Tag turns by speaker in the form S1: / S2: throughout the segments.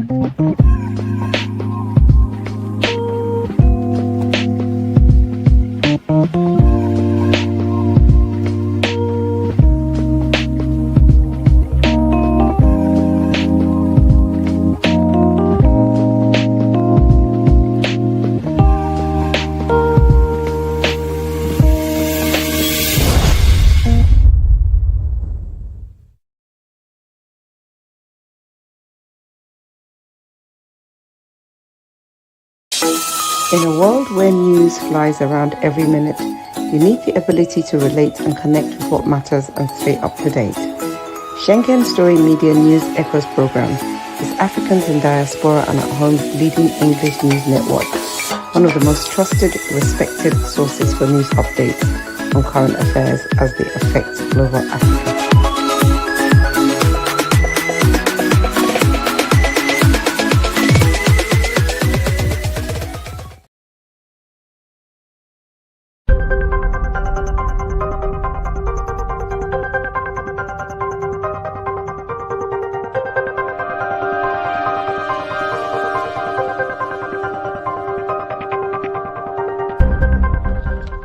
S1: In a world where news flies around every minute, you need the ability to relate and connect with what matters and stay up to date. Schengen Story Media News Echoes program is Africans in Diaspora and at Home's leading English news network, one of the most trusted, respected sources for news updates on current affairs as they affect global Africa.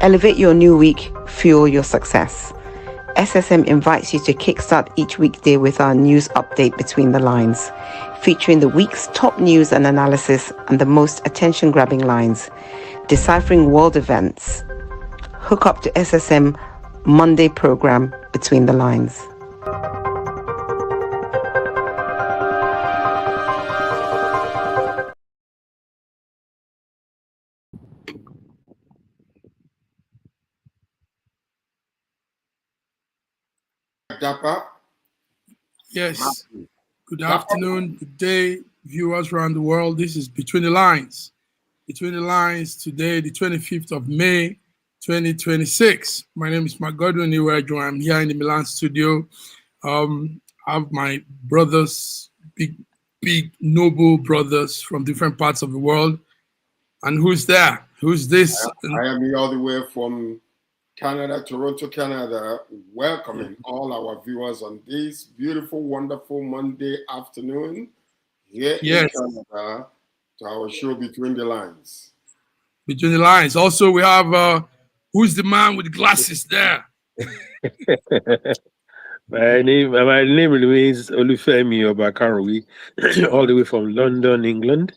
S1: Elevate your new week, fuel your success. SSM invites you to kickstart each weekday with our news update Between the Lines, featuring the week's top news and analysis and the most attention-grabbing lines, deciphering world events. Hook up to SSM Monday program Between the Lines.
S2: Dapper.
S3: Yes. Good afternoon, good day, viewers around the world. This is Between the Lines. Between the Lines today, the 25th of May, 2026. My name is Mark Godwin Iwejo. I'm here in the Milan studio. I have my brothers, big, noble brothers from different parts of the world. And who's there? Who's this?
S2: I am here all the way from Canada, Toronto, Canada, welcoming all our viewers on this beautiful, wonderful Monday afternoon here in Canada to our show Between the Lines.
S3: Between the Lines. Also, we have, who's the man with glasses there?
S4: My name remains Olufemi Obakarowi, all the way from London, England.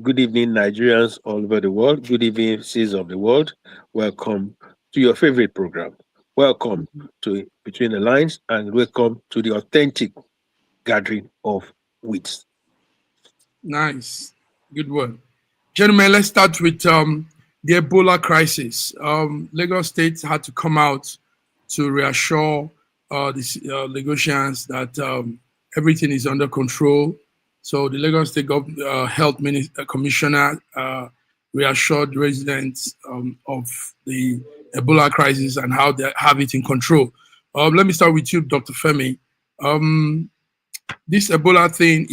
S4: Good evening, Nigerians all over the world. Good evening, citizens of the world. Welcome to your favorite program. Welcome to Between the Lines, and welcome to the authentic gathering of wits.
S3: Nice. Good one. Gentlemen, let's start with the Ebola crisis. Lagos State had to come out to reassure the Lagosians that everything is under control. So the Lagos State Health Commissioner reassured residents of the Ebola crisis and how they have it in control. Let me start with you, Dr. Femi. This Ebola thing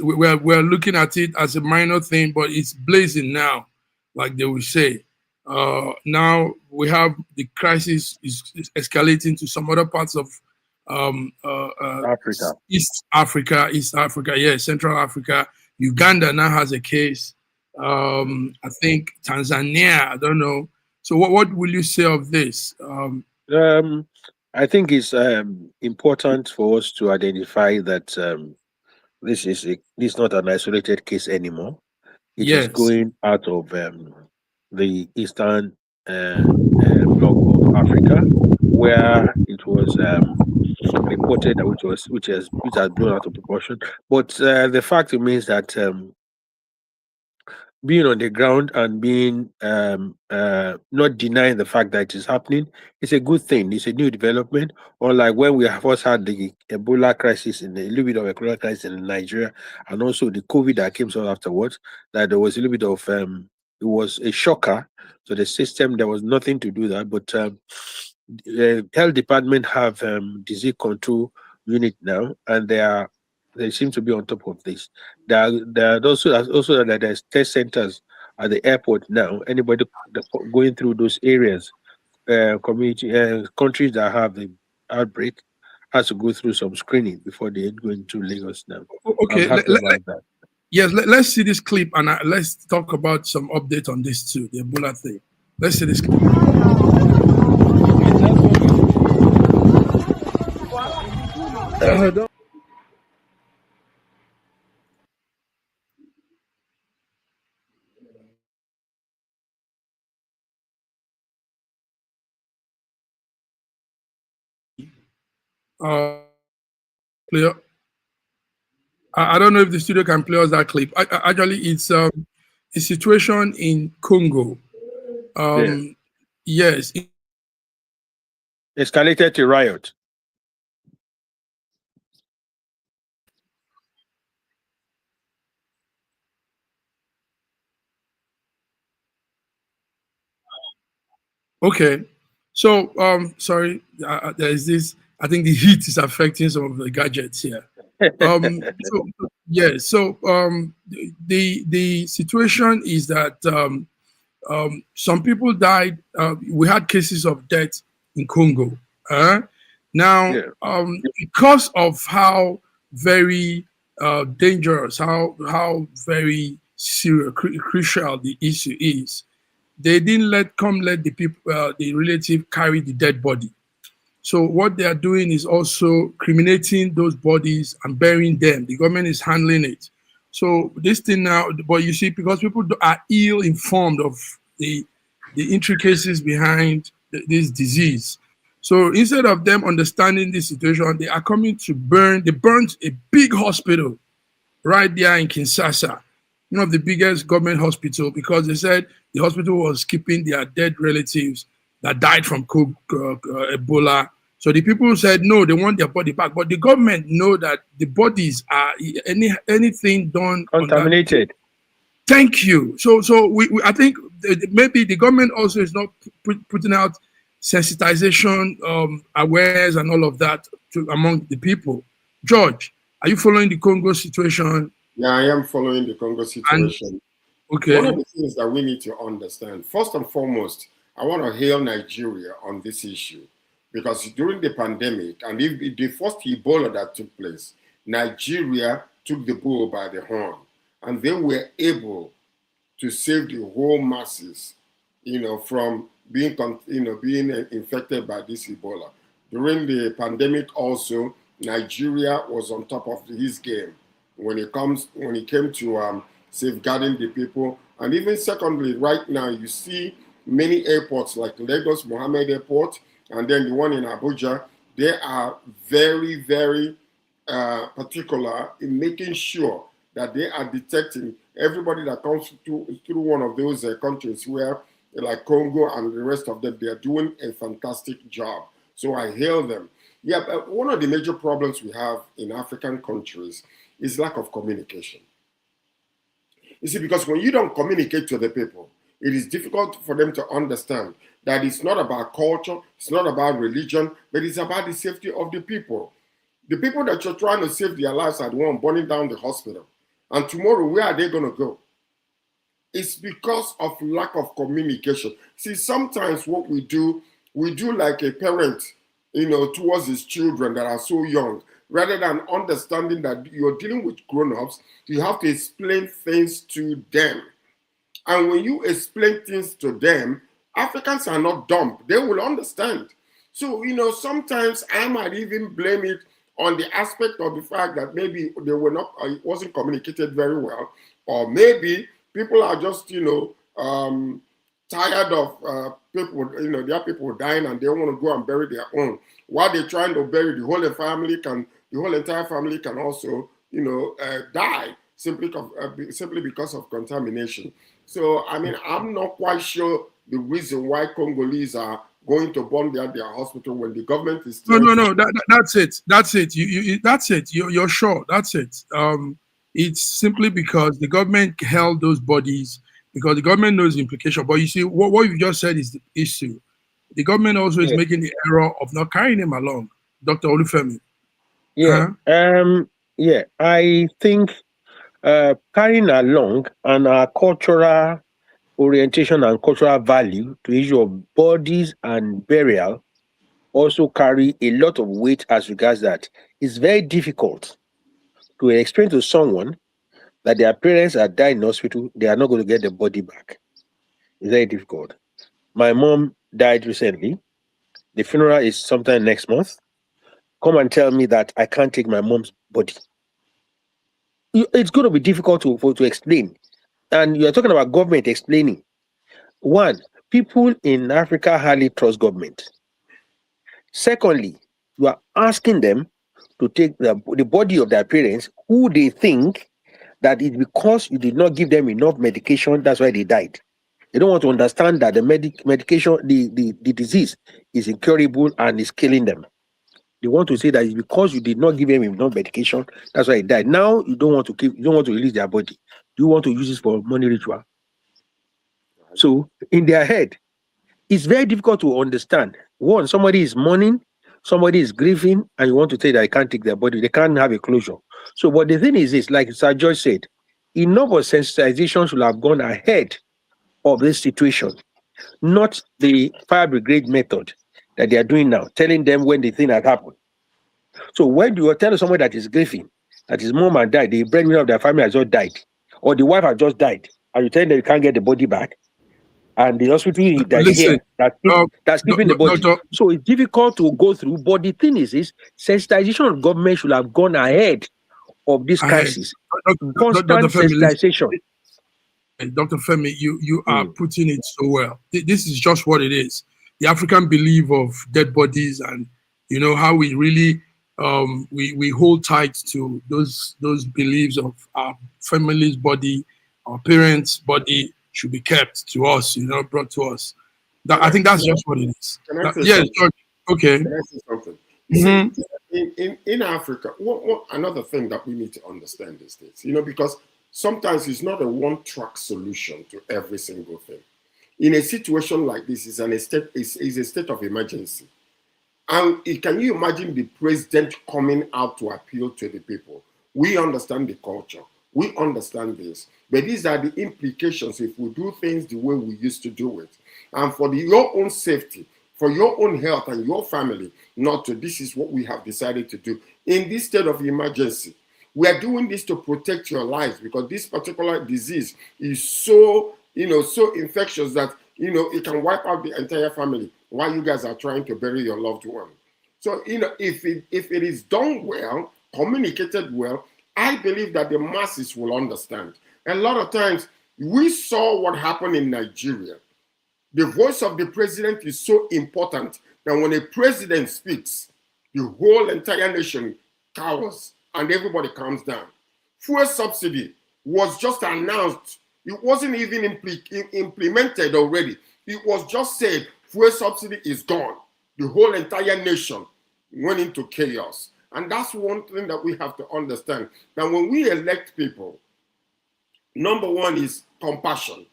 S3: we're looking at it as a minor thing, but it's blazing now, like they will say. Now we have the crisis is escalating to some other parts of
S4: Africa.
S3: East Africa, yes, Central Africa. Uganda now has a case. I think Tanzania, I don't know. So what will you say of this?
S4: I think it's important for us to identify that this is not an isolated case anymore. It is going out of the eastern bloc of Africa, where it was reported that which has blown out of proportion. But the fact remains that being on the ground and being not denying the fact that it is happening, it's a good thing. It's a new development. Or like when we first had the Ebola crisis a little bit of Ebola crisis in Nigeria, and also the COVID that came soon afterwards, that there was a little bit of it was a shocker. So the system, there was nothing to do that. But the health department have disease control unit now, and they seem to be on top of this. There are also that there's test centers at the airport now. Anybody going through those areas, community countries that have the outbreak has to go through some screening before they go into Lagos now.
S3: Okay,
S4: I'm happy about that.
S3: Yes, let's see this clip and let's talk about some update on this too, the Ebola thing. Let's see this clip. Play. I don't know if the studio can play us that clip. Actually, it's a situation in Congo. Yes.
S4: Escalated to riot.
S3: Okay. So, sorry, there is this. I think the heat is affecting some of the gadgets here. The situation is that some people died. We had cases of death in Congo. Because of how very dangerous, how very serious, crucial the issue is, they didn't let the people, the relative, carry the dead body. So what they are doing is also cremating those bodies and burying them. The government is handling it. So this thing now, but you see, because people are ill informed of the intricacies behind this disease. So instead of them understanding this situation, they are coming to burn. They burnt a big hospital right there in Kinshasa, one of the biggest government hospital, because they said the hospital was keeping their dead relatives that died from Ebola. So the people said no, they want their body back, but the government know that the bodies are anything done
S4: contaminated.
S3: Thank you. So I think maybe the government also is not putting out sensitization, awareness, and all of that among the people. George, are you following the Congo situation?
S2: Yeah, I am following the Congo situation.
S3: Okay.
S2: One of the things that we need to understand, first and foremost, I want to hail Nigeria on this issue, because during the pandemic and the first Ebola that took place, Nigeria took the bull by the horn, and they were able to save the whole masses, from being infected by this Ebola. During the pandemic also, Nigeria was on top of his game when it came to safeguarding the people. And even secondly, right now you see many airports like Lagos Mohammed Airport and then the one in Abuja, they are very, very particular in making sure that they are detecting everybody that comes through one of those countries where, like Congo and the rest of them, they are doing a fantastic job. So I hail them. Yeah, but one of the major problems we have in African countries is lack of communication. You see, because when you don't communicate to the people, it is difficult for them to understand that it's not about culture, it's not about religion, but it's about the safety of the people. The people that you're trying to save their lives are the one burning down the hospital. And tomorrow, where are they going to go? It's because of lack of communication. See, sometimes what we do like a parent, towards his children that are so young. Rather than understanding that you're dealing with grown-ups, you have to explain things to them. And when you explain things to them, Africans are not dumb. They will understand. So, sometimes I might even blame it on the aspect of the fact that maybe they were not, it wasn't communicated very well, or maybe people are just, tired of people, there are people dying and they want to go and bury their own. While they're trying to bury the whole entire family can also, die simply because of contamination. So, I mean, I'm not quite sure the reason why Congolese are going to bomb their hospital when the government is still...
S3: No. That's it. That's it. That's it. You're sure. That's it. It's simply because the government held those bodies because the government knows the implication. But you see, what you just said is the issue. The government also is making the error of not carrying them along, Dr. Olufemi.
S4: Yeah. I think carrying along and our cultural orientation and cultural value to issue of bodies and burial also carry a lot of weight as regards that. It's very difficult to explain to someone that their parents are died in hospital, they are not going to get the body back. It's very difficult. My mom died recently. The funeral is sometime next month. Come and tell me that I can't take my mom's body. It's going to be difficult to explain. And you're talking about government explaining. One, people in Africa hardly trust government. Secondly, you are asking them to take the body of their parents who they think that it's because you did not give them enough medication, that's why they died. They don't want to understand that the medication, the disease is incurable and is killing them. They want to say that it's because you did not give them enough medication, that's why they died. Now you don't want to release their body. You want to use this for money ritual. So in their head, it's very difficult to understand. One, somebody is mourning, somebody is grieving, and you want to say that I can't take their body. They can't have a closure. So, but the thing is this, like Sir George said, enough of sensitization should have gone ahead of this situation, not the fire brigade method that they are doing now, telling them when the thing has happened. So when you are telling someone that is grieving, that his mom had died, the breadwinner of their family has just died, or the wife has just died, and you tell them you can't get the body back, and the hospital that's here that's keeping the body. So it's difficult to go through. But the thing is sensitization of government should have gone ahead of this crisis. Constant sensitization.
S3: Dr. Femi, you are putting it so well. This is just what it is. The African belief of dead bodies, and you know how we really we hold tight to those beliefs of our family's body, our parents' body should be kept to us, brought to us. I think that's just what it is. Yes, George. Okay.
S2: Can I say something? Mm-hmm. In Africa, another thing that we need to understand is this, because sometimes it's not a one-track solution to every single thing. In a situation like this, it's a state of emergency. And can you imagine the president coming out to appeal to the people? We understand the culture. We understand this. But these are the implications if we do things the way we used to do it. And for your own safety, for your own health and your family, this is what we have decided to do. In this state of emergency, we are doing this to protect your lives because this particular disease is so infectious that, it can wipe out the entire family while you guys are trying to bury your loved one. So, if it is done well, communicated well, I believe that the masses will understand. A lot of times, we saw what happened in Nigeria. The voice of the president is so important that when a president speaks, the whole entire nation cowers and everybody calms down. Fuel subsidy was just announced. It wasn't even implemented already. It was just said, fuel subsidy is gone. The whole entire nation went into chaos. And that's one thing that we have to understand. That when we elect people, number one is compassion.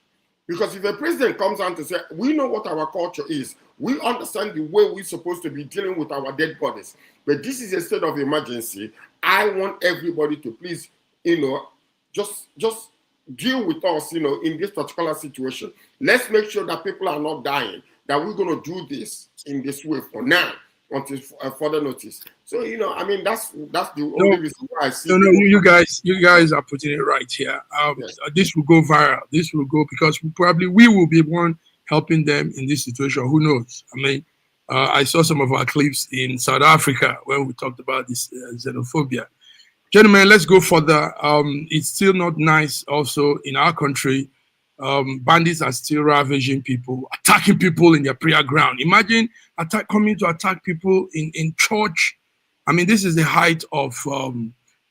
S2: Because if a president comes out to say, we know what our culture is, we understand the way we're supposed to be dealing with our dead bodies, but this is a state of emergency. I want everybody to please, just deal with us, in this particular situation. Let's make sure that people are not dying, that we're going to do this in this way for now until further notice. So, that's the only reason why I see.
S3: No, you guys are putting it right here. Yes. This will go viral. This will go because we will be one helping them in this situation. Who knows? I mean, I saw some of our clips in South Africa when we talked about this xenophobia. Gentlemen, let's go further. It's still not nice also in our country. Bandits are still ravaging people, attacking people in their prayer ground. Imagine coming to attack people in church. I mean, this is the height of,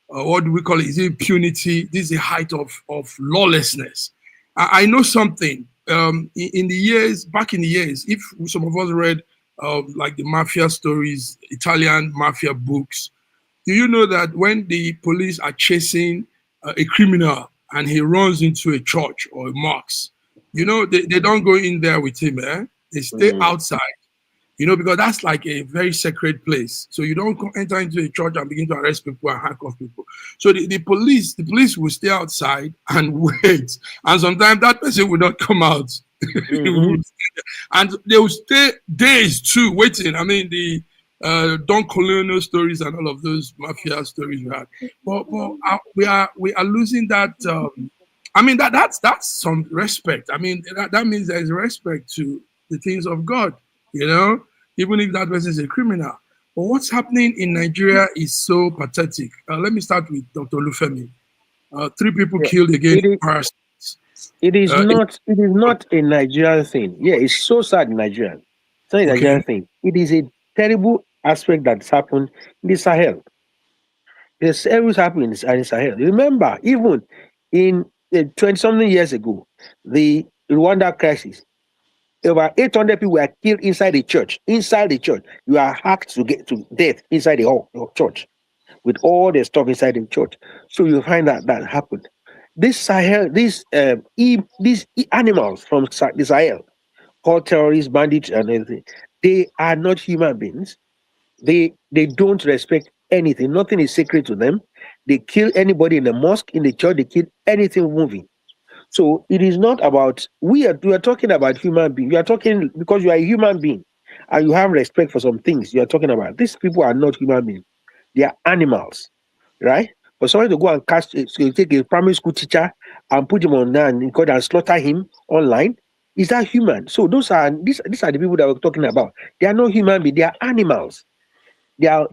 S3: what do we call it? Is it impunity? This is the height of lawlessness. I know something. Back in the years, if some of us read like the mafia stories, Italian mafia books, do you know that when the police are chasing a criminal and he runs into a church or a mosque, they don't go in there with him, They stay outside, because that's like a very sacred place. So you don't enter into a church and begin to arrest people and handcuff people. So the police will stay outside and wait. And sometimes that person will not come out
S4: Mm-hmm.
S3: And they will stay days too waiting. I mean, the Don Colonel stories and all of those mafia stories we had. But we are losing that. I mean, that's some respect. I mean, that means there is respect to the things of God, you know, even if that person is a criminal. But what's happening in Nigeria is so pathetic. Let me start with Dr. Lufemi. 3 people
S4: Yeah.
S3: killed again.
S4: It is not a Nigerian thing. Yeah, it's so sad in Nigeria. It's not a
S3: Okay.
S4: Nigerian thing. It is a terrible aspect that's happened in the Sahel. There's everything happening in the Sahel. Remember, even in 20 something years ago, the Rwanda crisis, over 800 people were killed inside the church. Inside the church, you are hacked to get to death inside the church with all the stuff inside the church. So you find that happened. This Sahel, these animals from the Sahel, called terrorists, bandits, and everything, they are not human beings. They don't respect anything. Nothing is sacred to them. They kill anybody in the mosque, in the church. They kill anything moving. So it is not about we are talking about human being. You are talking because you are a human being and you have respect for some things you are talking about. These people are not human beings. They are animals, right? For someone to go and so take a primary school teacher and put him on and slaughter him online, is that human? So these are the people that we're talking about. They are not human beings. They are animals. They are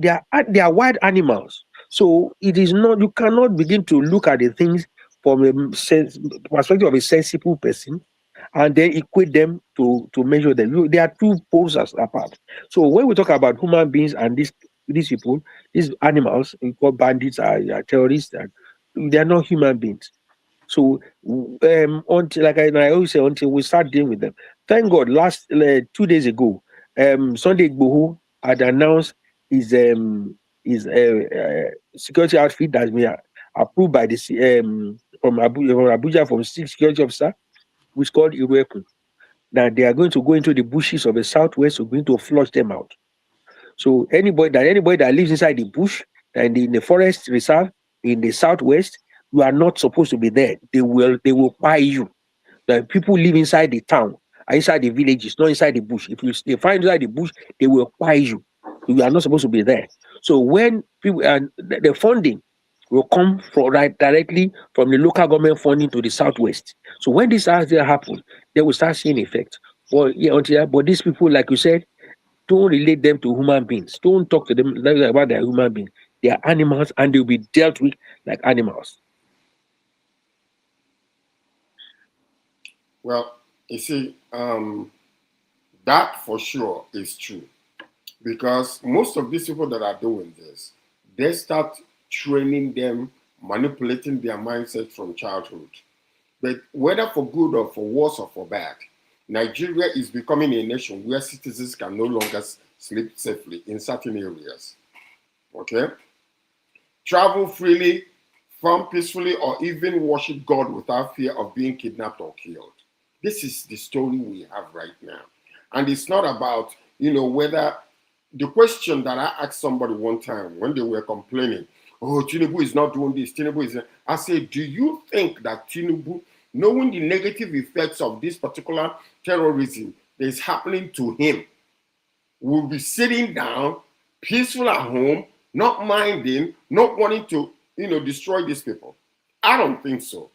S4: wild animals. So it is not. You cannot begin to look at the things from a perspective of a sensible person and then equate them to measure them. They are two poles apart. So when we talk about human beings and these people, these animals, we call bandits, are terrorists, and they are not human beings. So until I always say, until we start dealing with them. Thank God, last 2 days ago, Sunday Igboho had announced his security outfit that's been approved by the from Abuja from six security officer, which is called Iruekun, that they are going to go into the bushes of the southwest. We're going to flush them out. So anybody that lives inside the bush and in the forest reserve in the southwest, you are not supposed to be there. They will buy you. The people live inside the town, inside the villages, not inside the bush. If they find inside the bush, they will acquire you. You are not supposed to be there. So when people and the funding will come directly from the local government funding to the southwest. So when this actually happen, they will start seeing effect. But these people, like you said, don't relate them to human beings. Don't talk to them about their human beings. They are animals and they'll be dealt with like animals.
S2: Well, you see, that for sure is true. Because most of these people that are doing this, they start training them, manipulating their mindset from childhood. But whether for good or for worse or for bad, Nigeria is becoming a nation where citizens can no longer sleep safely in certain areas. Okay? Travel freely, farm peacefully, or even worship God without fear of being kidnapped or killed. This is the story we have right now. And it's not about, whether the question that I asked somebody one time when they were complaining, oh, Tinubu is not doing this, Tinubu is. I said, do you think that Tinubu, knowing the negative effects of this particular terrorism that is happening to him, will be sitting down, peaceful at home, not minding, not wanting to, destroy these people? I don't think so.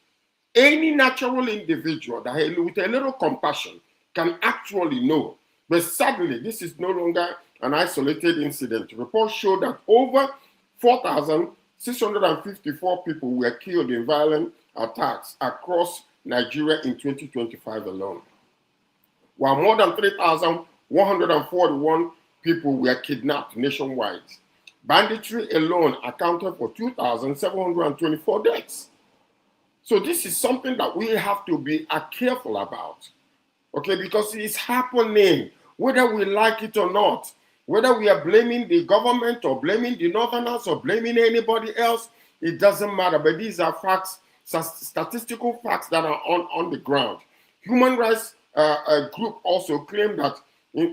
S2: Any natural individual that with a little compassion can actually know. But sadly, this is no longer an isolated incident. Reports show that over 4,654 people were killed in violent attacks across Nigeria in 2025 alone, while more than 3,141 people were kidnapped nationwide. Banditry alone accounted for 2,724 deaths. So this is something that we have to be careful about, okay? Because it's happening, whether we like it or not. Whether we are blaming the government or blaming the Northerners or blaming anybody else, it doesn't matter. But these are facts, statistical facts that are on the ground. Human rights group also claimed that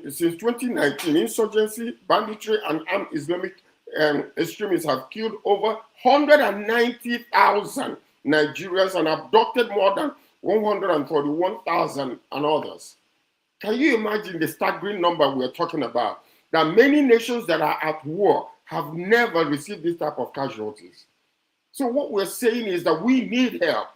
S2: since 2019, insurgency, banditry, and armed Islamic extremists have killed over 190,000 Nigerians and abducted more than 141,000 and others. Can you imagine the staggering number we're talking about? That many nations that are at war have never received this type of casualties. So what we're saying is that we need help.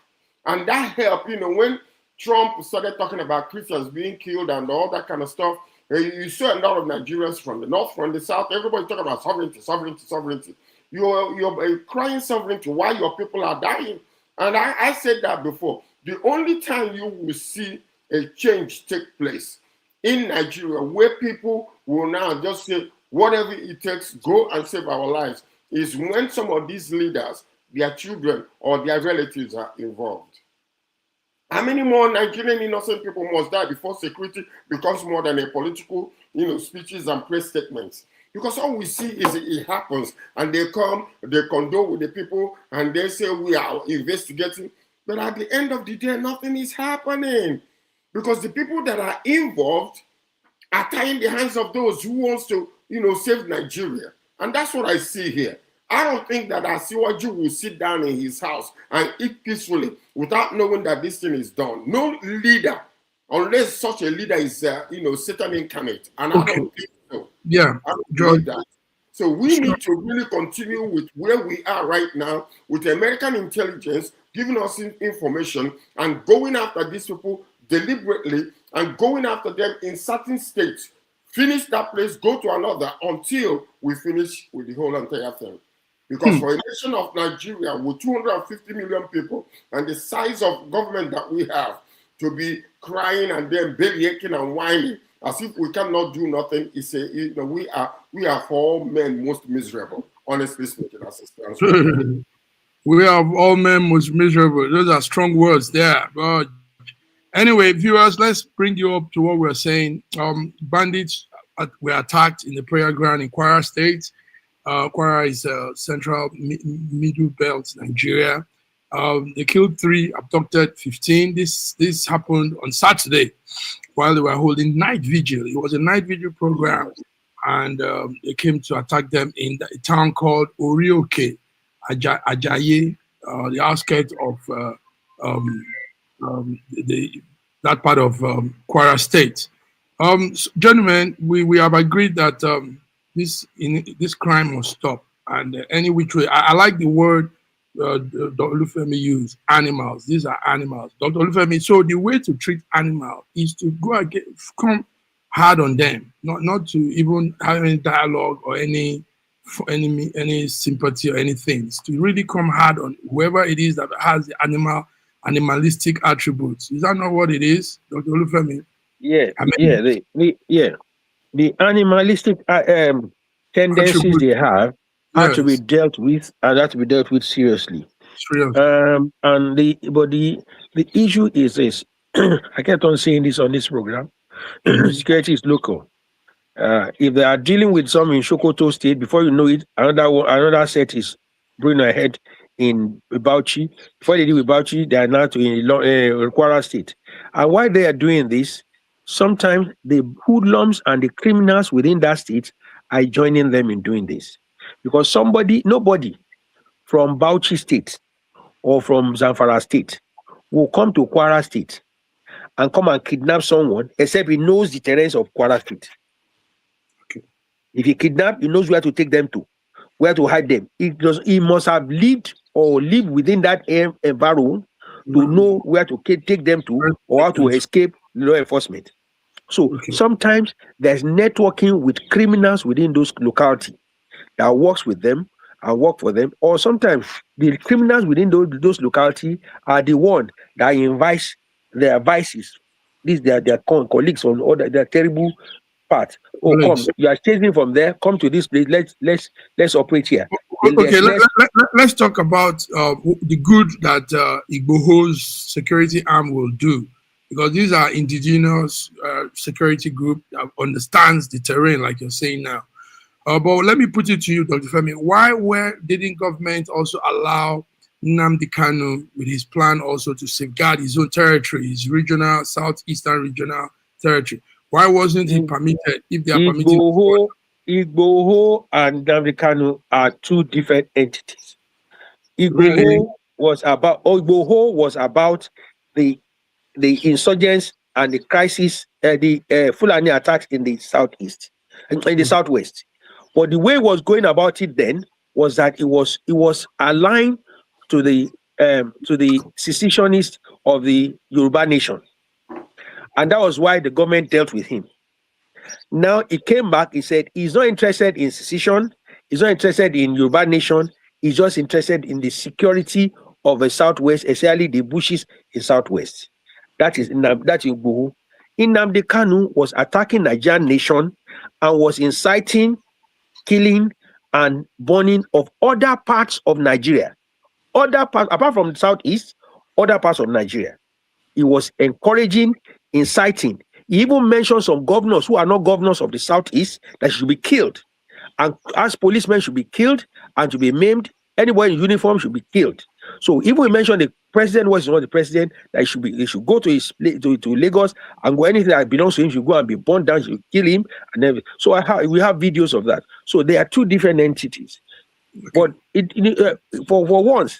S2: And that help, when Trump started talking about Christians being killed and all that kind of stuff, you saw a lot of Nigerians from the north, from the south, everybody talking about sovereignty, sovereignty, sovereignty. You're crying sovereignty while your people are dying. And I said that before. The only time you will see a change take place in Nigeria, where people will now just say, whatever it takes, go and save our lives, is when some of these leaders, their children or their relatives are involved. How many more Nigerian innocent people must die before security becomes more than a political, speeches and press statements? Because all we see is it happens, and they come, they condole with the people, and they say we are investigating. But at the end of the day, nothing is happening. Because the people that are involved are tying the hands of those who wants to, save Nigeria. And that's what I see here. I don't think that Asiwaju will sit down in his house and eat peacefully without knowing that this thing is done. No leader, unless such a leader is, Satan incarnate. And I don't think so.
S3: Yeah,
S2: I don't believe that. So we need to really continue with where we are right now, with American intelligence giving us information and going after these people deliberately and going after them in certain states. Finish that place, go to another until we finish with the whole entire thing. Because for a nation of Nigeria with 250 million people and the size of government that we have, to be crying and then belly aching and whining as if we cannot do nothing, is we are for all men most miserable. Honestly speaking, as it stands.
S3: We are all men most miserable. Those are strong words there. But anyway, viewers, let's bring you up to what we're saying. Bandits were attacked in the prayer ground in Kwara State. Kwara is central middle belt, Nigeria. They killed 3, abducted 15. This happened on Saturday while they were holding night vigil. It was a night vigil program, and they came to attack them in a town called Orioke, Ajayi, the outskirts of that part of Kwara State. Gentlemen, we have agreed that this crime must stop, and any which way. I like the word Dr. Olufemi used, animals. These are animals. Dr. Olufemi, so the way to treat animals is to come hard on them, not to even have any dialogue or any sympathy or anything. It's to really come hard on whoever it is that has the animalistic attributes. Is that not what it is, Dr. Olufemi?
S4: Yeah, the animalistic tendencies they have to be dealt with, and that to be dealt with seriously. And the issue is this. I kept on saying this on this program. Security is local. If they are dealing with some in Sokoto State, before you know it, another set is bringing ahead in Bauchi. Before they deal with Bauchi, they are now in Kwara State. And while they are doing this, sometimes the hoodlums and the criminals within that state are joining them in doing this. Because nobody from Bauchi State or from Zamfara State will come to Kwara State and come and kidnap someone except he knows the terrains of Kwara State. Okay. If he kidnap, he knows where to take them to, where to hide them. He must have lived or live within that environment to know where to take them to or how to escape law enforcement. So sometimes there's networking with criminals within those localities that works with them and work for them, or sometimes the criminals within those localities are the one that invites their vices. These their colleagues on all their terrible part. Oh, come, you are chasing from there. Come to this place. Let's operate here.
S3: Okay, let's talk about the good that Igboho's security arm will do, because these are indigenous security group that understands the terrain, like you're saying now. But let me put it to you, Dr. Femi. Why didn't government also allow Nnamdi Kanu with his plan also to safeguard his own territory, his regional, southeastern regional territory? Why wasn't he permitted if they are permitting?
S4: Igboho and Nnamdi Kanu are two different entities. Igboho was about the the insurgents and the crisis, the Fulani attacks in the southeast, in the southwest. But the way it was going about it then was that it was aligned to the secessionists of the Yoruba nation, and that was why the government dealt with him. Now he came back. He said he's not interested in secession. He's not interested in Yoruba nation. He's just interested in the security of the southwest, especially the bushes in southwest. That is Igboho. Nnamdi Kanu was attacking Nigerian nation and was inciting killing and burning of other parts of Nigeria. Other parts, apart from the southeast, other parts of Nigeria. He was encouraging, inciting. He even mentioned some governors who are not governors of the southeast that should be killed. And as policemen should be killed and to be maimed, anyone in uniform should be killed. So even we mentioned the president was not the president, that he should go to his to Lagos and go anything that belongs to him should go and be burned down, should kill him and everything. So we have videos of that. So they are two different entities. But for once,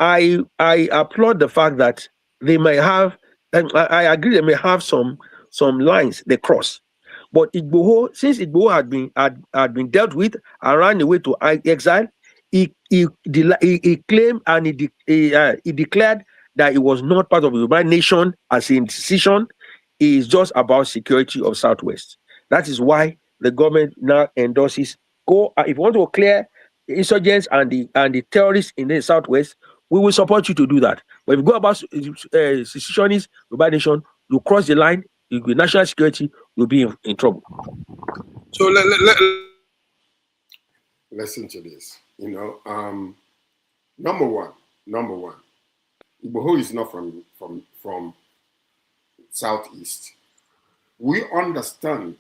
S4: I applaud the fact that they may have, and I agree they may have some lines they cross. But Igboho, since Igboho had been dealt with and ran away to exile, he claimed and he declared that it was not part of the Yoruba nation as in decision. It is just about security of Southwest. That is why the government now endorses if you want to clear the insurgents and the terrorists in the Southwest, we will support you to do that. But if you go about secessionists, Yoruba nation, you cross the line, you with national security, you'll be in trouble.
S3: So
S2: listen to this. Number one, Igboho is not from Southeast. We understand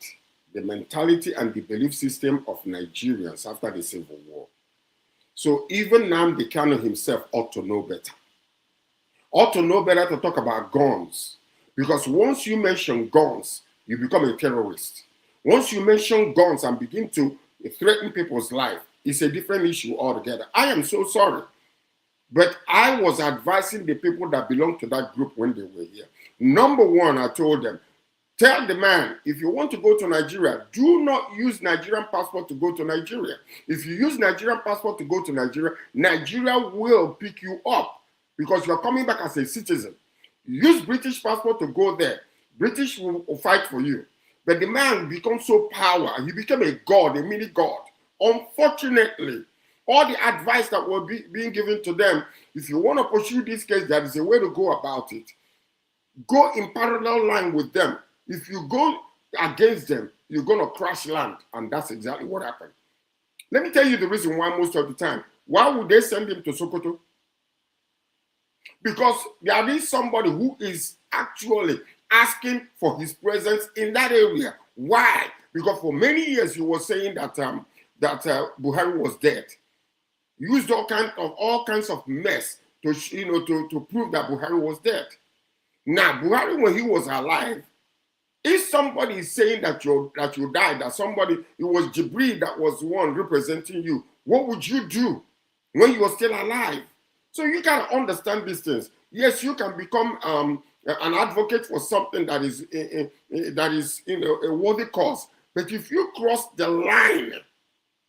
S2: the mentality and the belief system of Nigerians after the Civil War. So even Nnamdi Kanu himself ought to know better. Ought to know better to talk about guns. Because once you mention guns, you become a terrorist. Once you mention guns and begin to threaten people's life, it's a different issue altogether. I am so sorry. But I was advising the people that belong to that group when they were here. Number one, I told them, tell the man, if you want to go to Nigeria, do not use Nigerian passport to go to Nigeria. If you use Nigerian passport to go to Nigeria, Nigeria will pick you up because you're coming back as a citizen. Use British passport to go there. British will fight for you. But the man becomes so powerful. He became a god, a mini god. Unfortunately, all the advice that was being given to them, if you want to pursue this case, there is a way to go about it. Go in parallel line with them. If you go against them, you're going to crash land. And that's exactly what happened. Let me tell you the reason why most of the time. Why would they send him to Sokoto? Because there is somebody who is actually asking for his presence in that area. Why? Because for many years he was saying that Buhari was dead. Used all kinds of mess to prove that Buhari was dead. Now Buhari, when he was alive, if somebody is saying that you died, that somebody, it was Jibril that was the one representing you, what would you do when you were still alive? So you gotta understand these things. Yes, you can become an advocate for something that is a worthy cause, but if you cross the line,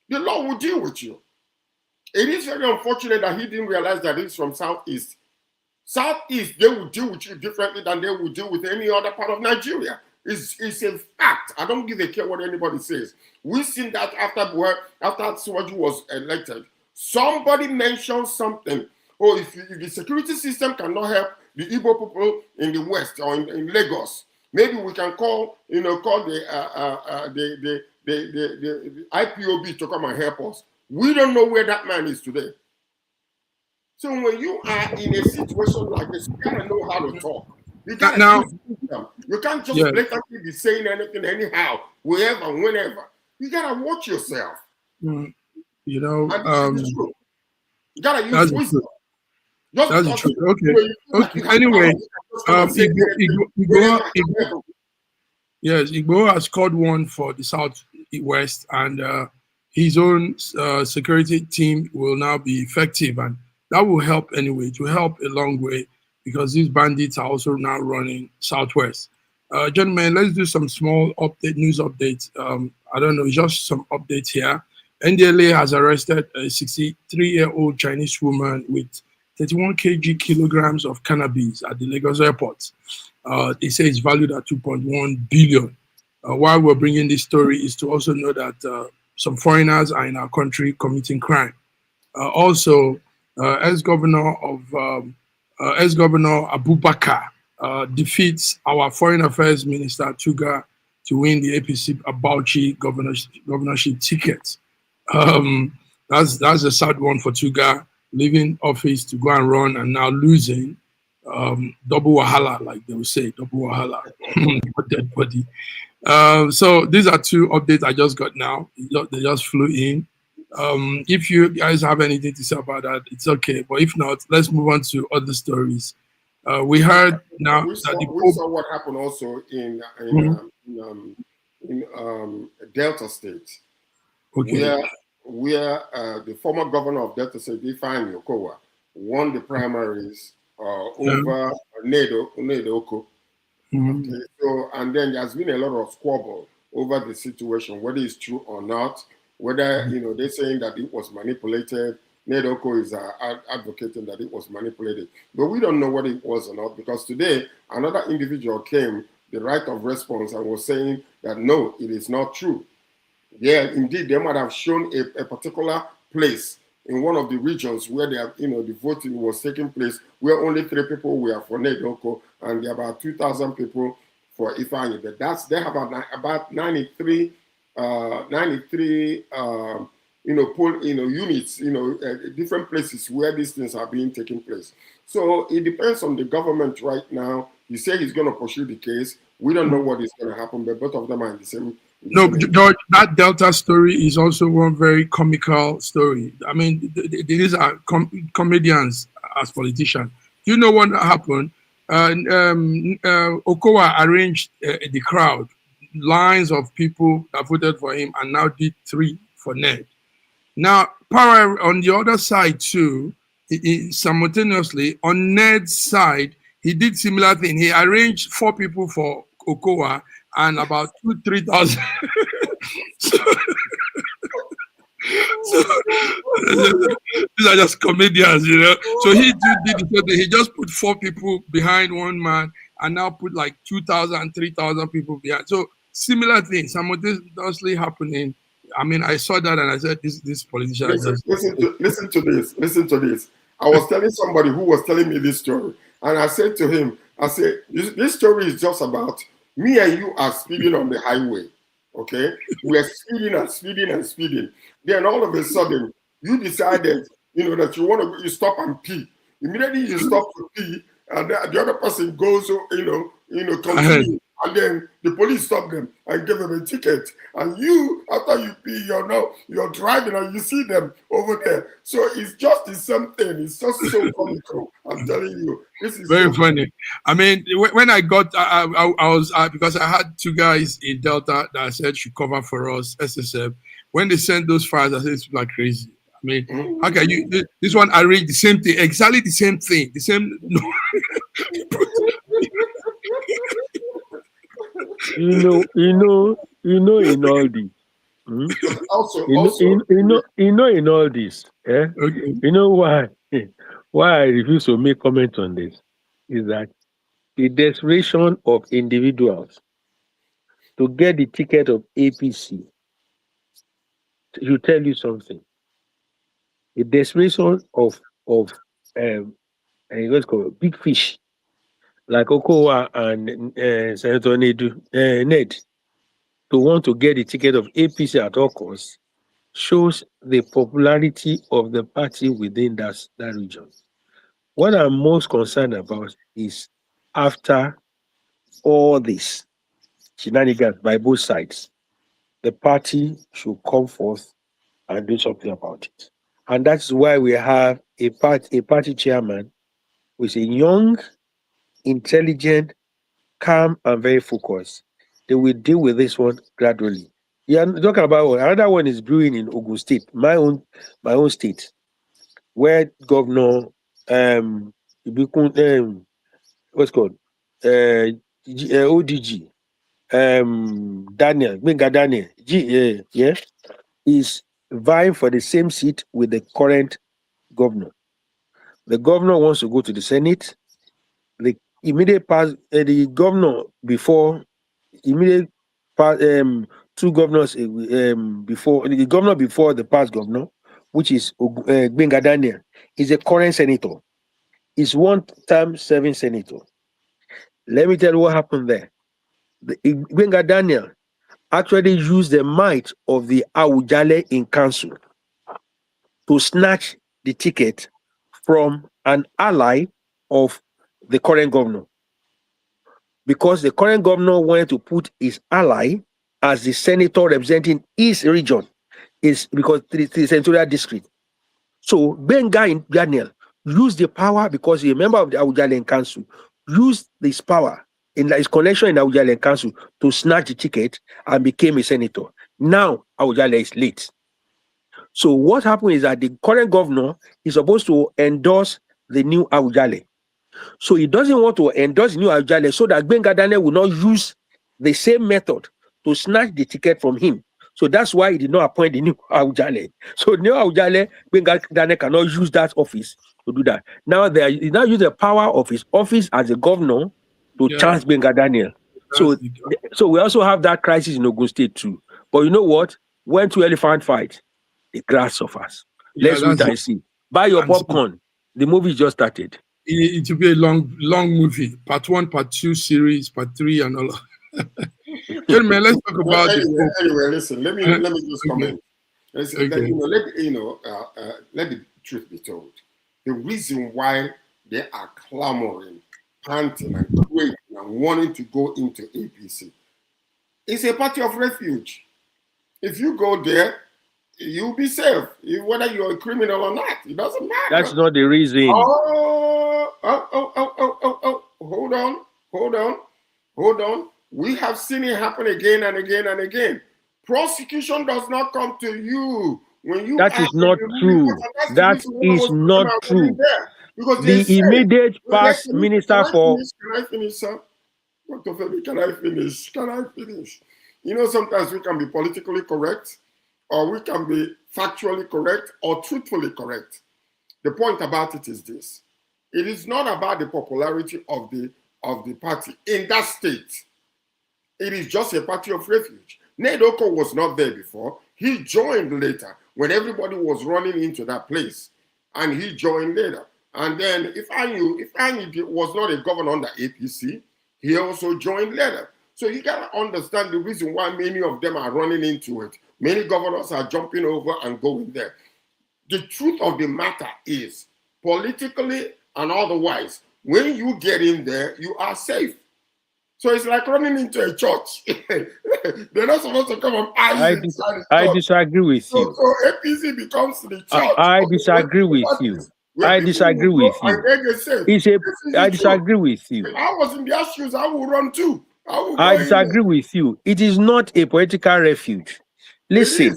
S2: the law will deal with you. It is very unfortunate that he didn't realize that he's from Southeast. Southeast, they will deal with you differently than they will deal with any other part of Nigeria. It's a fact. I don't give a care what anybody says. We've seen that after Swaju was elected. Somebody mentioned something. Oh, if the security system cannot help the Igbo people in the West or in Lagos, maybe we can call the IPOB to come and help us. We don't know where that man is today. So when you are in a situation like this, you gotta know how to talk. You can't just blatantly be saying anything anyhow, wherever, whenever. You gotta watch yourself.
S3: You
S2: you gotta use wisdom.
S3: That's the truth. Okay. Anyway, Igboho has scored one for the Southwest, and his own security team will now be effective, and that will help anyway. It will help a long way because these bandits are also now running southwest. Gentlemen, let's do some small news updates. I don't know, just some updates here. NDLA has arrested a 63-year-old Chinese woman with 31 kilograms of cannabis at the Lagos airport. They say it's valued at 2.1 billion. Why we're bringing this story is to also know that some foreigners are in our country committing crime. Also, ex-governor Abubakar defeats our foreign affairs minister Tuga to win the APC Bauchi governorship ticket. That's a sad one for Tuga, leaving office to go and run and now losing. Double wahala, like they will say, double wahala, dead body. So these are two updates I just got now. They just flew in. If you guys have anything to say about that, it's okay. But if not, let's move on to other stories. We heard now
S2: we saw what happened also in Delta State,
S3: okay,
S2: where the former governor of Delta State, Ifeanyi Okowa, won the primaries over Ned Oko. Okay, so, and then there's been a lot of squabble over the situation, whether it's true or not, whether, they're saying that it was manipulated. Ned Oko is advocating that it was manipulated. But we don't know what it was or not, because today another individual came, the right of response, and was saying that no, it is not true. Yeah, indeed, they might have shown a particular place in one of the regions where they have, the voting was taking place, where only 3 people were for Ned Oko, and there are about 2,000 people for Ifeanyi. But they have about 93 units, different places where these things are being taken place. So it depends on the government right now. He said he's going to pursue the case. We don't know what is going to happen, but both of them are in the same.
S3: No, George, that Delta story is also one very comical story. I mean, these are comedians as politicians. Do you know what happened? Okowa arranged the crowd, lines of people that voted for him, and now did 3 for Ned. Now, power on the other side too, simultaneously on Ned's side, he did similar thing. He arranged 4 people for Okowa and about 2,000-3,000. so these are just comedians, So he did the same thing. He just put 4 people behind one man and now put like 2,000, 3,000 people behind. So similar things simultaneously happening. I mean, I saw that and I said, this politician.
S2: Listen to this. I was telling somebody who was telling me this story, and I said to him, this story is just about me and you are speeding on the highway, okay? We are speeding and speeding. Then all of a sudden, you decided, that you want to stop and pee. Immediately you stop to pee, and the other person goes, continue. And then the police stop them and give them a ticket. And you, after you pee, you're driving and you see them over there. So it's just the same thing. It's just so comical. I'm telling you, this is
S3: very funny. I mean, when I got, I was because I had 2 guys in Delta that I said should cover for us SSM. When they sent those files, I said it's like crazy. I mean, how can you? This one arranged the same thing, exactly the same thing, the same. No.
S4: In all this.
S2: Also,
S4: in all this,
S3: Okay.
S4: You know why I refuse to make comment on this is that the desperation of individuals to get the ticket of APC should tell you something. The desperation of what's called big fish like Okowa and Senator Ned to want to get the ticket of APC at all costs shows the popularity of the party within that region. What I'm most concerned about is after all this shenanigans by both sides, the party should come forth and do something about it. And that's why we have a party chairman who is a young, intelligent, calm, and very focused. They will deal with this one gradually. Yeah, talking about another one is brewing in Ogun State, my own state, where Governor what's called ODG, Daniel, Benga Daniel, is vying for the same seat with the current governor. The governor wants to go to the Senate. The immediate pass, the governor before immediate pass, two governors before the governor before the past governor, which is Benga Daniel, is a current senator. Is one-time serving senator. Let me tell you what happened there. Benga Daniel actually used the might of the Awujale in council to snatch the ticket from an ally of the current governor. Because the current governor wanted to put his ally as the senator representing his region, is because the senatorial district. So Benga Daniel used the power because he's a member of the Awujale council, used this power in his connection in Awujale council to snatch the ticket and became a senator. Now Awujale is late. So what happened is that the current governor is supposed to endorse the new Awujale. So he doesn't want to endorse the new Awujale so that Benga Daniel will not use the same method to snatch the ticket from him. So that's why he did not appoint the new Awujale. So new Awujale, Benga Daniel cannot use that office to do that. Now he now use the power of his office as a governor to chance Benga Daniel. So we also have that crisis in Ogun State too. But you know what? When two elephants fight, the grass suffers. Let's wait and see. Buy your popcorn. The movie just started.
S3: It will be a long movie. Part 1, Part 2 series, Part 3, and all. Gentlemen, let's talk about
S2: anyway, listen. Let me just comment. Listen, let the truth be told. The reason why they are clamoring, panting, and quaking and wanting to go into APC is a party of refuge. If you go there, you'll be safe, whether you're a criminal or not. It doesn't matter.
S4: That's not the reason.
S2: Hold on. We have seen it happen again and again and again. Prosecution does not come to you when you.
S4: That is not true. That is not true. Because the immediate past minister for.
S2: Can I finish, sir? Dr. Femi, can I finish? You know, sometimes we can be politically correct, or we can be factually correct, or truthfully correct. The point about it is this. It is not about the popularity of the party in that state. It is just a party of refuge. Ned Oko was not there before. He joined later when everybody was running into that place. And he joined later. And then if Anyi was not a governor under APC, he also joined later. So you got to understand the reason why many of them are running into it. Many governors are jumping over and going there. The truth of the matter is, politically and otherwise, when you get in there, you are safe. So it's like running into a church. They're not supposed to come and
S4: I disagree with you.
S2: So APC becomes the church.
S4: I disagree with you. I disagree with you. I disagree with you.
S2: If I was in their shoes, I would run too.
S4: I disagree with you. It is not a political refuge. Listen.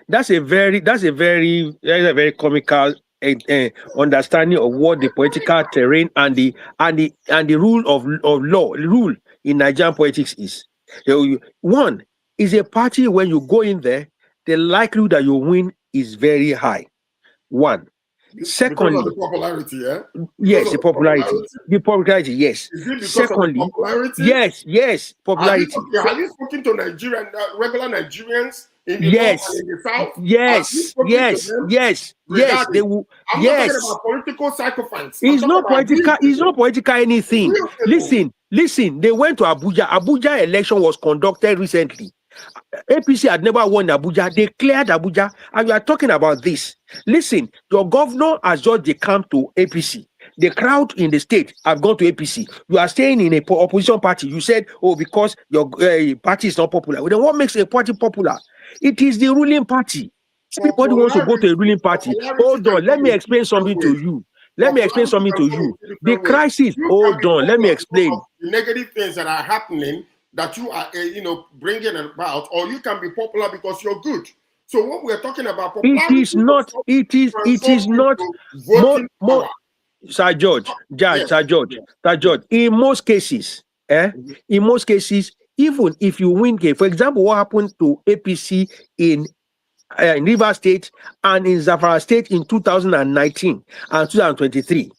S4: That's a very comical understanding of what the political terrain and the rule of law in Nigerian politics is. One is a party when you go in there, the likelihood that you win is very high. One. Secondly,
S2: the popularity, yeah?
S4: Yes, the popularity. The popularity, yes.
S2: Is it because
S4: Secondly,
S2: of the popularity?
S4: Yes, popularity.
S2: Have you spoken to Nigerian, regular Nigerians in the north and in the south?
S4: Yes. They will.
S2: I'm not talking about political sacrifice.
S4: It's not political anything. Listen. They went to Abuja. Abuja election was conducted recently. APC had never won Abuja. They cleared Abuja, and you are talking about this. Listen, your governor has just come to APC. The crowd in the state have gone to APC. You are staying in a opposition party. You said, because your party is not popular. Well, then what makes a party popular? It is the ruling party. Everybody wants to go to a ruling party. Hold on, let me explain something to you. The crisis. Hold on, let me explain.
S2: The negative things that are happening that you are, bringing about, or you can be popular because you're good. So what we're talking about,
S4: it is not. Sir George, Sir George, in most cases, even if you win, for example, what happened to APC in Rivers State and in Zamfara State in 2019 and 2023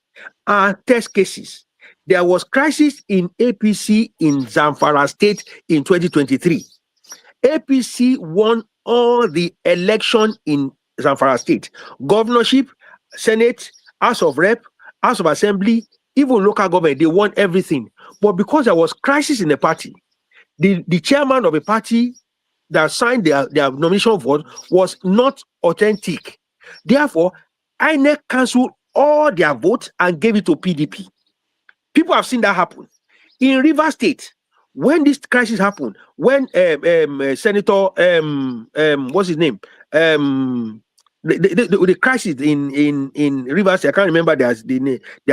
S4: are test cases. There was crisis in APC in Zamfara State in 2023. APC won all the election in Zamfara State. Governorship, Senate, House of Rep, House of Assembly, even local government, they won everything. But because there was crisis in the party, the chairman of a party that signed their nomination vote was not authentic. Therefore, INEC cancelled all their votes and gave it to PDP. People have seen that happen. In Rivers State, when this crisis happened, when Senator, what's his name? The crisis in Rivers State, I can't remember their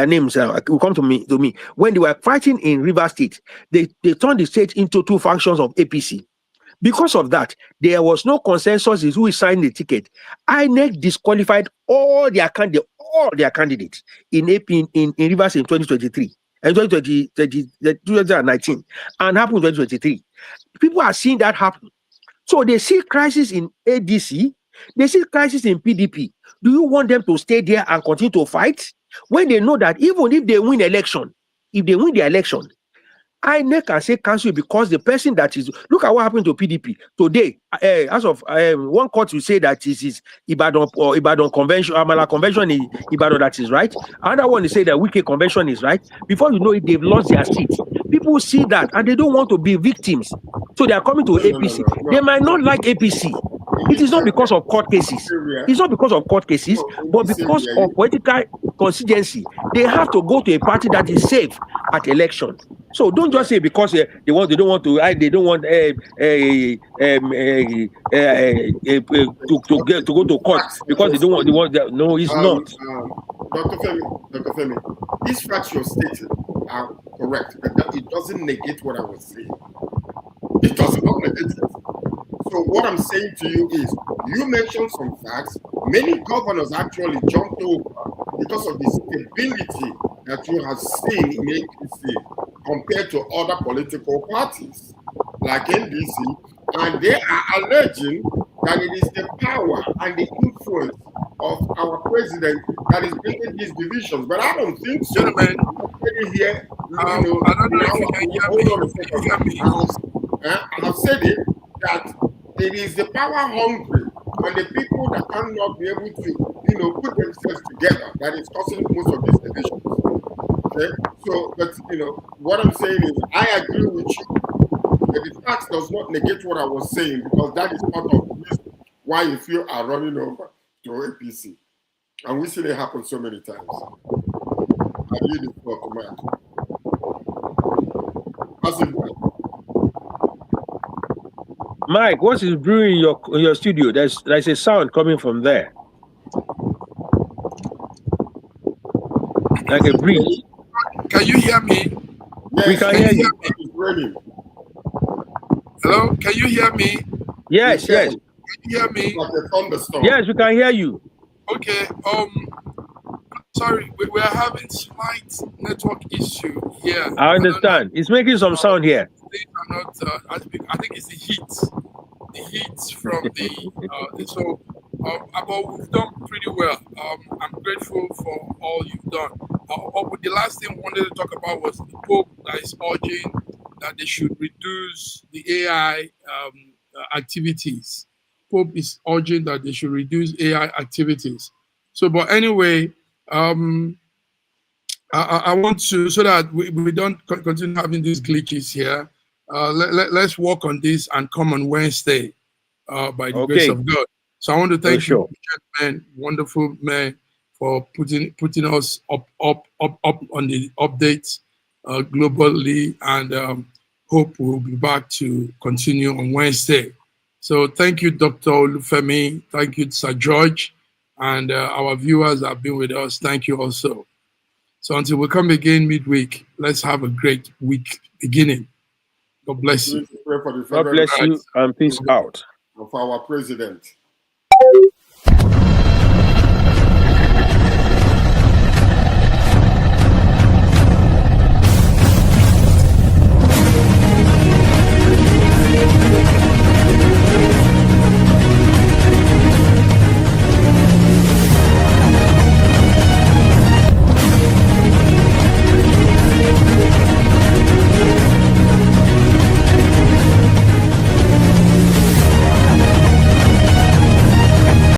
S4: names, will come to me. When they were fighting in Rivers State, they turned the state into two factions of APC. Because of that, there was no consensus as who signed the ticket. INEC disqualified all their candidates in Rivers in 2023 and 2019 and happened in 2023. People are seeing that happen. So they see crisis in ADC, they see crisis in PDP. Do you want them to stay there and continue to fight when they know that even if they win the election, INEC can say cancel because the person that is, look at what happened to PDP today. As of one court will say that this is Ibadan or Ibadan convention, Amala convention in Ibadan, that is right. Another one is say that Wike convention is right. Before you know it, they've lost their seat. People see that and they don't want to be victims, so they are coming to APC. They might not like APC. It is not because of court cases. It's not because of court cases, but because of political constituency. They have to go to a party that is safe at election. So don't just say because they don't want to go to court because they don't want. No, it's not.
S2: Dr. Femi, these facts you're stating are correct, but it doesn't negate what I was saying. It does not negate it. So what I'm saying to you is, you mentioned some facts. Many governors actually jumped over because of the stability that you have seen in APC compared to other political parties like NDC, and they are alleging that it is the power and the influence of our president that is bringing these divisions. But I don't think so.
S3: Gentlemen,
S2: Here,
S3: I don't know if you can hear me.
S2: I have said it, that it is the power hungry and the people that cannot be able to, put themselves together that is causing most of these divisions. Okay? So, but what I'm saying is, I agree with you. But the fact does not negate what I was saying, because that is part of the reason why you feel are running over to APC. And we've seen it happen so many times. I leave the floor to
S4: Mike, what is brewing in your studio? There's a sound coming from there, like a breeze.
S3: Can you hear me?
S2: Yes,
S4: we can hear you.
S3: Hello, can you hear me?
S4: Yes.
S3: Can you hear me?
S2: Like a thunderstorm.
S4: Yes, we can hear you.
S3: Okay. Sorry, we are having slight network issue here.
S4: I understand. It's making some sound here.
S3: Not, I think it's the heat. The heat from the so. But we've done pretty well. I'm grateful for all you've done. The last thing I wanted to talk about was the Pope that is urging that they should reduce the AI activities. Pope is urging that they should reduce AI activities. So, but anyway, I want to, so that we don't continue having these glitches here. Let's work on this and come on Wednesday by the grace of God. So I want to thank you, gentlemen, wonderful man, for putting us up on the updates globally, and hope we'll be back to continue on Wednesday. So thank you, Dr. Olufemi. Thank you, Sir George, and our viewers have been with us. Thank you also. So until we come again midweek, let's have a great week beginning. God bless you.
S4: God bless you, and peace out.
S2: Of our president.